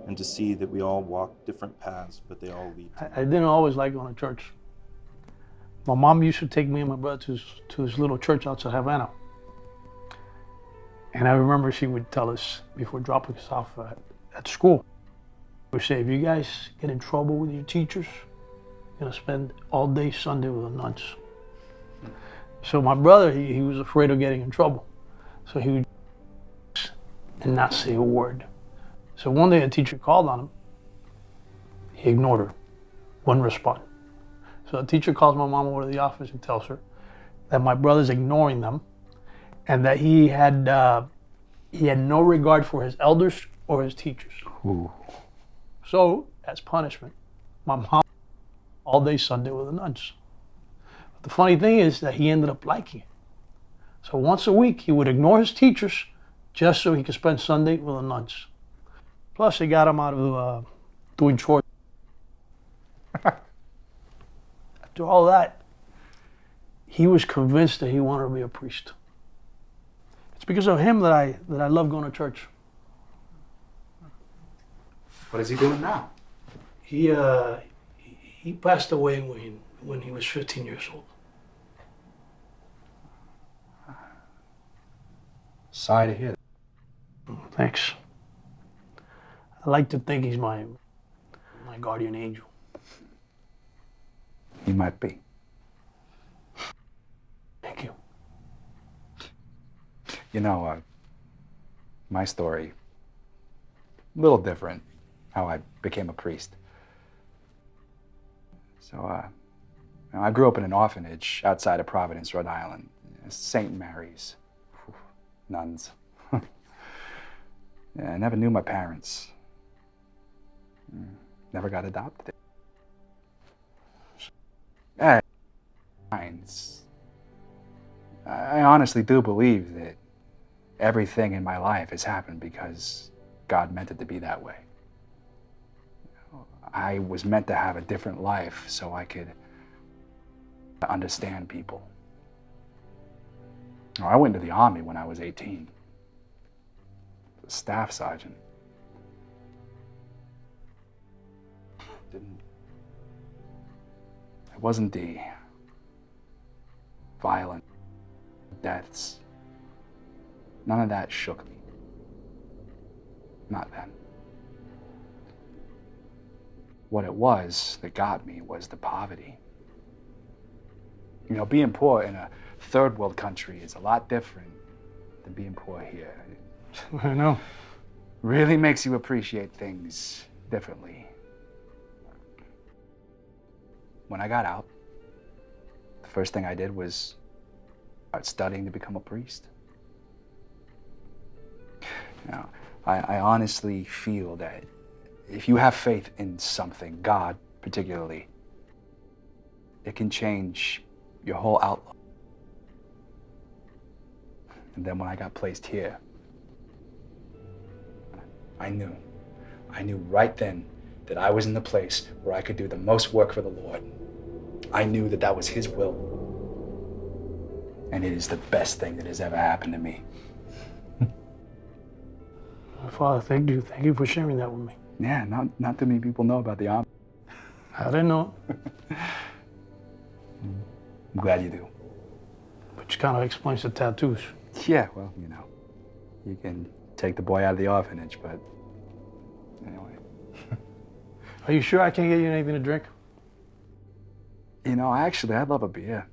and to see that we all walk different paths, but they all lead to I didn't always like going to church. My mom used to take me and my brother to his little church outside Havana. And I remember she would tell us before dropping us off at school, she would say, if you guys get in trouble with your teachers, you're gonna spend all day Sunday with the nuns. So my brother, he was afraid of getting in trouble. So he would and not say a word. So one day a teacher called on him. He ignored her, wouldn't respond. So the teacher calls my mom over to the office and tells her that my brother's ignoring them and that he had no regard for his elders or his teachers. Ooh. So, as punishment, my mom all day Sunday with the nuns. But the funny thing is that he ended up liking it. So once a week, he would ignore his teachers just so he could spend Sunday with the nuns. Plus, it got him out of doing chores. After all that, he was convinced that he wanted to be a priest. It's because of him that I love going to church. What is he doing now? He passed away when he was 15 years old. Sorry to hear that. Thanks. I like to think he's my guardian angel. He might be. Thank you. You know, my story, a little different, how I became a priest. So, I grew up in an orphanage outside of Providence, Rhode Island. St. Mary's. Whew, nuns. Yeah, I never knew my parents. Never got adopted. Yeah, I honestly do believe that everything in my life has happened because God meant it to be that way. I was meant to have a different life so I could understand people. I went into the Army when I was 18. A staff sergeant. It wasn't the violent deaths. None of that shook me. Not then. What it was that got me was the poverty. You know, being poor in a third world country is a lot different than being poor here. I know. Really makes you appreciate things differently. When I got out, the first thing I did was start studying to become a priest. Now, I honestly feel that if you have faith in something, God particularly, it can change your whole outlook. And then when I got placed here, I knew right then that I was in the place where I could do the most work for the Lord. I knew that that was His will. And it is the best thing that has ever happened to me. Father, thank you. Thank you for sharing that with me. Yeah, not too many people know about the Army. I didn't know, I'm glad you do. which kind of explains the tattoos. Yeah, well, you know, you can take the boy out of the orphanage, but anyway. Are you sure I can't get you anything to drink? You know, actually, I'd love a beer.